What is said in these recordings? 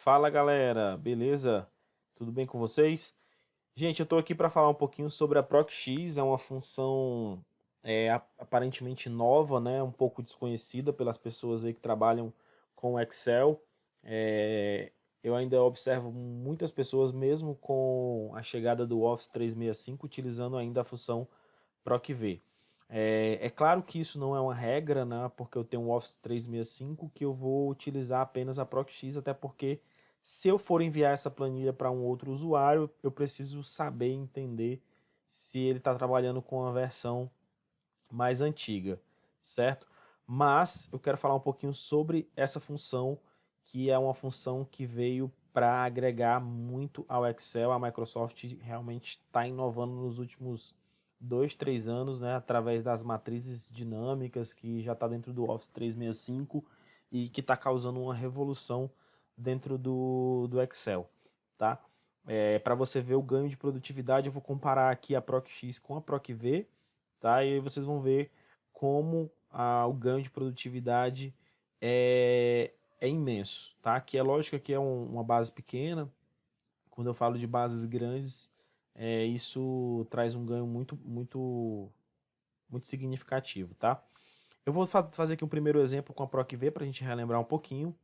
Fala galera, beleza? Tudo bem com vocês? Gente, eu estou aqui para falar um pouquinho sobre a ProcX, é uma função aparentemente nova, né? Um pouco desconhecida pelas pessoas aí que trabalham com Excel. É, eu ainda observo muitas pessoas, mesmo com a chegada do Office 365, utilizando ainda a função ProcV. É claro que isso não é uma regra, né? Porque eu tenho o Office 365 que eu vou utilizar apenas a ProcX, até porque se eu for enviar essa planilha para um outro usuário, eu preciso saber entender se ele está trabalhando com a versão mais antiga, certo? Mas eu quero falar um pouquinho sobre essa função, que é uma função que veio para agregar muito ao Excel. A Microsoft realmente está inovando nos últimos 2, 3 anos, né, através das matrizes dinâmicas, que já está dentro do Office 365 e que está causando uma revolução dentro do Excel, tá? Para você ver o ganho de produtividade, eu vou comparar aqui a ProcX com a ProcV, tá? E aí vocês vão ver como o ganho de produtividade é imenso, tá? Que é lógico que é uma base pequena. Quando eu falo de bases grandes, isso traz um ganho muito significativo, tá? Eu vou fazer aqui um primeiro exemplo com a ProcV para a gente relembrar um pouquinho.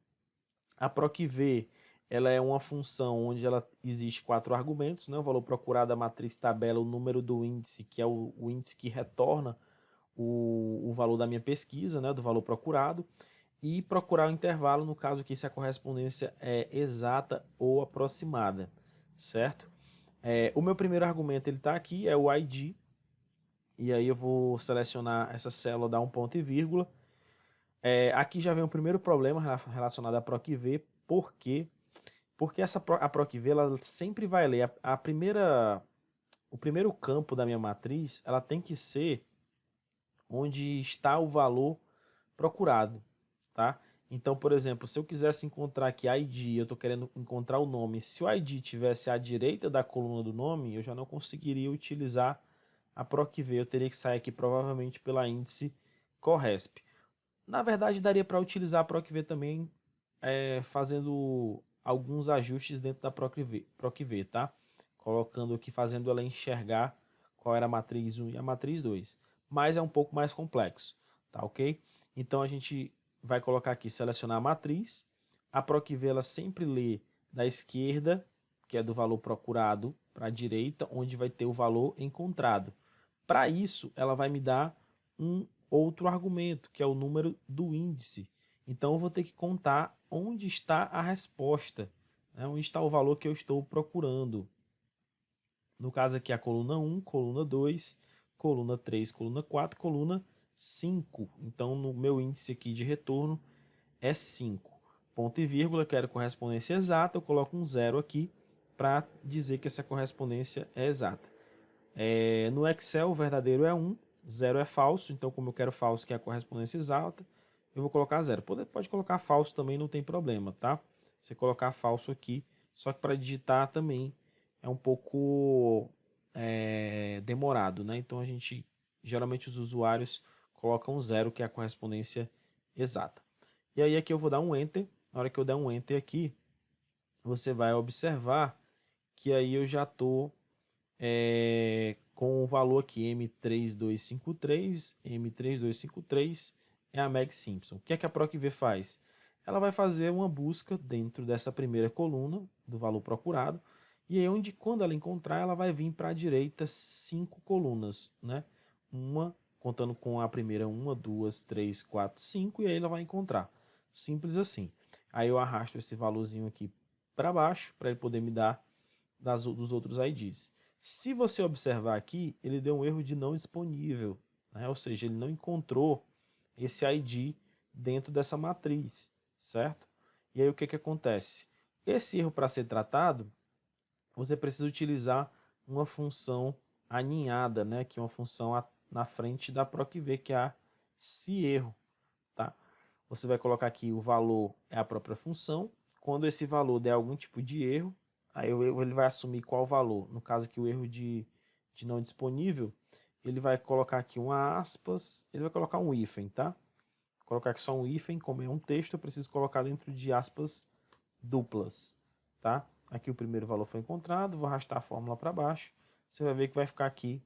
A ProcV, ela é uma função onde ela existe 4 argumentos, né? O valor procurado, a matriz tabela, o número do índice, que é o índice que retorna o valor da minha pesquisa, né, do valor procurado, e procurar o intervalo, no caso aqui, se a correspondência é exata ou aproximada, certo? O meu primeiro argumento ele está aqui, é o ID, e aí eu vou selecionar essa célula, dar um ponto e vírgula. Aqui já vem o primeiro problema relacionado à ProcV, por quê? Porque a ProcV ela sempre vai ler o primeiro campo da minha matriz, ela tem que ser onde está o valor procurado, tá? Então, por exemplo, se eu quisesse encontrar aqui ID, eu estou querendo encontrar o nome, se o ID tivesse à direita da coluna do nome, eu já não conseguiria utilizar a ProcV, eu teria que sair aqui provavelmente pela índice Corresp. Na verdade, daria para utilizar a ProcV também fazendo alguns ajustes dentro da ProcV, tá? Colocando aqui, fazendo ela enxergar qual era a matriz 1 e a matriz 2. Mas é um pouco mais complexo, tá ok? Então a gente vai colocar aqui, selecionar a matriz. A ProcV ela sempre lê da esquerda, que é do valor procurado, para a direita, onde vai ter o valor encontrado. Para isso, ela vai me dar um outro argumento, que é o número do índice. Então, eu vou ter que contar onde está a resposta, né? Onde está o valor que eu estou procurando. No caso aqui, a coluna 1, coluna 2, coluna 3, coluna 4, coluna 5. Então, no meu índice aqui de retorno é 5. Ponto e vírgula, quero correspondência exata, eu coloco um zero aqui para dizer que essa correspondência é exata. No Excel, o verdadeiro é 1, 0 é falso, então como eu quero falso, que é a correspondência exata, eu vou colocar 0. Pode colocar falso também, não tem problema, tá? Você colocar falso aqui, só que para digitar também é um pouco demorado, né? Então geralmente os usuários colocam 0, que é a correspondência exata. E aí aqui eu vou dar um Enter, na hora que eu der um Enter aqui, você vai observar que aí eu já estou com o valor aqui M3253 é a Meg Simpson. O que é que a ProcV faz? Ela vai fazer uma busca dentro dessa primeira coluna do valor procurado, e aí quando ela encontrar, ela vai vir para a direita 5 colunas, né? Uma, contando com a primeira, 1, 2, 3, 4, 5, e aí ela vai encontrar. Simples assim. Aí eu arrasto esse valorzinho aqui para baixo, para ele poder me dar dos outros IDs. Se você observar aqui, ele deu um erro de não disponível, né? Ou seja, ele não encontrou esse ID dentro dessa matriz, certo? E aí o que acontece? Esse erro, para ser tratado, você precisa utilizar uma função aninhada, né? Que é uma função na frente da ProcV, que é a se-erro, tá? Você vai colocar aqui o valor é a própria função. Quando esse valor der algum tipo de erro, aí ele vai assumir qual valor. No caso aqui, o erro de não disponível, ele vai colocar aqui uma aspas, ele vai colocar um hífen, tá? Vou colocar aqui só um hífen, como é um texto, eu preciso colocar dentro de aspas duplas, tá? Aqui o primeiro valor foi encontrado, vou arrastar a fórmula para baixo, você vai ver que vai ficar aqui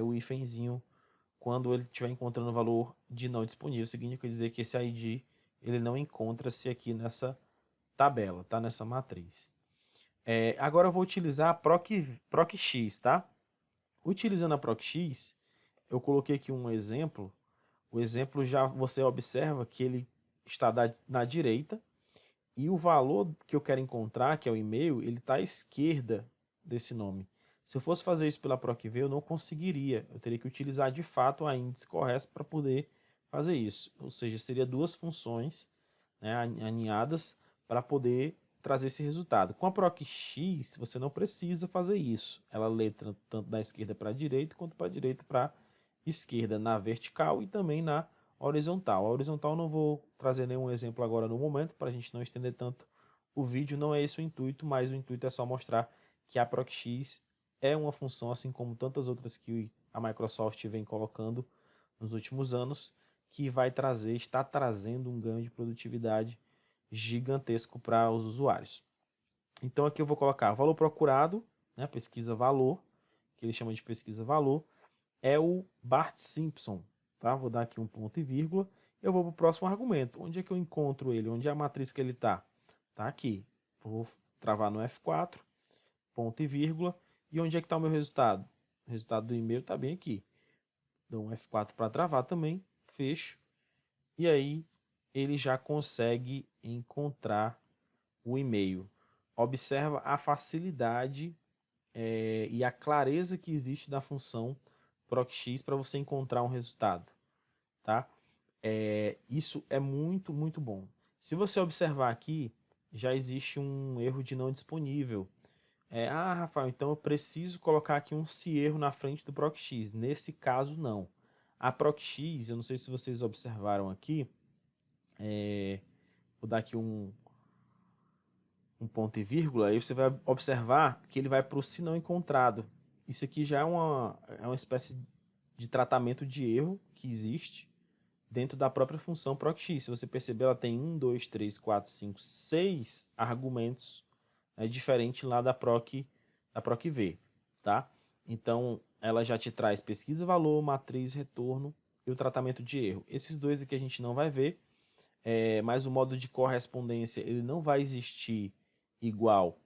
o hífenzinho quando ele estiver encontrando o valor de não disponível. Significa dizer que esse ID ele não encontra-se aqui nessa tabela, tá? Nessa matriz. Agora eu vou utilizar a PROC-X, tá? Utilizando a PROC-X, eu coloquei aqui um exemplo. O exemplo já você observa que ele está na direita e o valor que eu quero encontrar, que é o e-mail, ele está à esquerda desse nome. Se eu fosse fazer isso pela PROC-V, eu não conseguiria. Eu teria que utilizar de fato a índice correto para poder fazer isso. Ou seja, seria duas funções, né, aninhadas para poder trazer esse resultado. Com a PROC-X, você não precisa fazer isso. Ela lê tanto da esquerda para a direita, quanto para a direita para a esquerda, na vertical e também na horizontal. A horizontal não vou trazer nenhum exemplo agora no momento, para a gente não estender tanto o vídeo, não é esse o intuito, mas o intuito é só mostrar que a PROC-X é uma função, assim como tantas outras que a Microsoft vem colocando nos últimos anos, que vai trazer, está trazendo um ganho de produtividade gigantesco para os usuários. Então aqui eu vou colocar valor procurado, né, pesquisa valor, que ele chama de pesquisa valor, é o Bart Simpson, tá? Vou dar aqui um ponto e vírgula, eu vou para o próximo argumento. Onde é que eu encontro ele? Onde é a matriz que ele está? Está aqui. Vou travar no F4, ponto e vírgula, e onde é que está o meu resultado? O resultado do e-mail está bem aqui. Dou um F4 para travar também, fecho, e aí ele já consegue encontrar o e-mail. Observa a facilidade e a clareza que existe da função PROC-X para você encontrar um resultado, tá? Isso é muito, muito bom. Se você observar aqui, já existe um erro de não disponível. Rafael, então eu preciso colocar aqui um se erro na frente do PROC-X. Nesse caso, não. A PROC-X, eu não sei se vocês observaram aqui, vou dar aqui um ponto e vírgula, aí você vai observar que ele vai para o se não encontrado. Isso aqui já é uma espécie de tratamento de erro que existe dentro da própria função PROC-X. Se você perceber, ela tem 1, 2, 3, 4, 5, 6 argumentos diferente lá da PROC-V, tá? Então, ela já te traz pesquisa, valor, matriz, retorno e o tratamento de erro. Esses dois aqui a gente não vai ver, mas o modo de correspondência ele não vai existir igual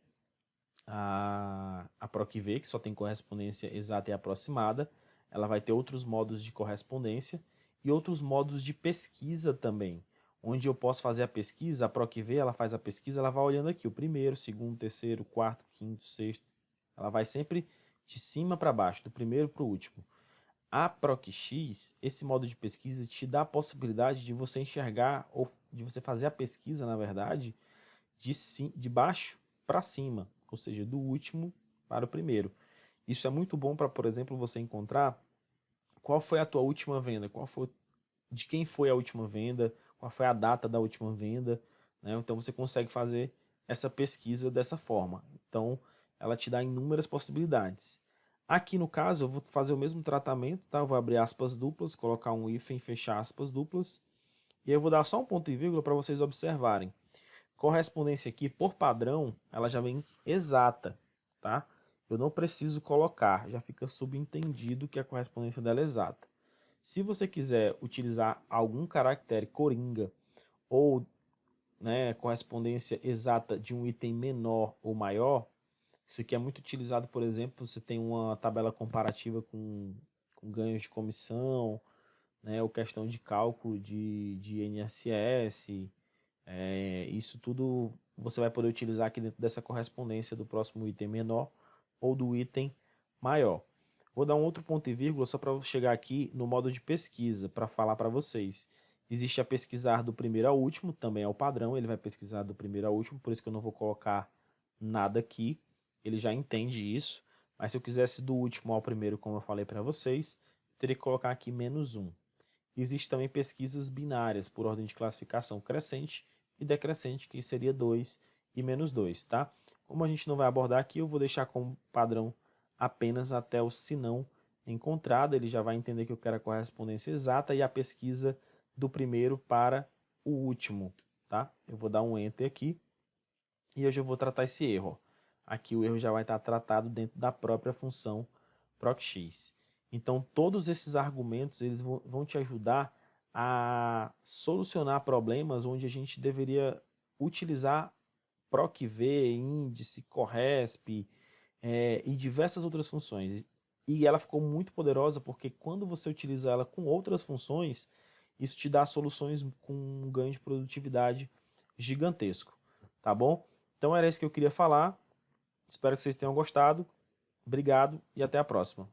a PROC-V, que só tem correspondência exata e aproximada. Ela vai ter outros modos de correspondência e outros modos de pesquisa também, onde eu posso fazer a pesquisa. A PROC-V, ela faz a pesquisa, ela vai olhando aqui o primeiro, segundo, terceiro, quarto, quinto, sexto, ela vai sempre de cima para baixo, do primeiro para o último. A PROC-X, esse modo de pesquisa te dá a possibilidade de você enxergar, ou de você fazer a pesquisa, na verdade, de baixo para cima, ou seja, do último para o primeiro. Isso é muito bom para, por exemplo, você encontrar qual foi a tua última venda, de quem foi a última venda, qual foi a data da última venda, né? Então você consegue fazer essa pesquisa dessa forma. Então ela te dá inúmeras possibilidades. Aqui no caso eu vou fazer o mesmo tratamento, tá? Eu vou abrir aspas duplas, colocar um hífen, fechar aspas duplas, e eu vou dar só um ponto e vírgula para vocês observarem. Correspondência aqui, por padrão, ela já vem exata, tá? Eu não preciso colocar, já fica subentendido que a correspondência dela é exata. Se você quiser utilizar algum caractere coringa ou, né, correspondência exata de um item menor ou maior, isso aqui é muito utilizado, por exemplo, você tem uma tabela comparativa com ganhos de comissão, né, ou questão de cálculo de INSS, isso tudo você vai poder utilizar aqui dentro dessa correspondência do próximo item menor ou do item maior. Vou dar um outro ponto e vírgula só para chegar aqui no modo de pesquisa, para falar para vocês. Existe a pesquisar do primeiro ao último, também é o padrão, ele vai pesquisar do primeiro ao último, por isso que eu não vou colocar nada aqui, ele já entende isso, mas se eu quisesse do último ao primeiro, como eu falei para vocês, eu teria que colocar aqui -1. Existe também pesquisas binárias, por ordem de classificação crescente e decrescente, que seria 2 e -2, tá? Como a gente não vai abordar aqui, eu vou deixar como padrão apenas até o se não encontrado. Ele já vai entender que eu quero a correspondência exata e a pesquisa do primeiro para o último, tá? Eu vou dar um Enter aqui E hoje eu vou tratar esse erro. Aqui o erro já vai estar tratado dentro da própria função procx. Então, todos esses argumentos eles vão te ajudar a solucionar problemas onde a gente deveria utilizar procv, índice, corresp e diversas outras funções. E ela ficou muito poderosa porque quando você utiliza ela com outras funções, isso te dá soluções com um ganho de produtividade gigantesco, tá bom? Então era isso que eu queria falar. Espero que vocês tenham gostado. Obrigado e até a próxima.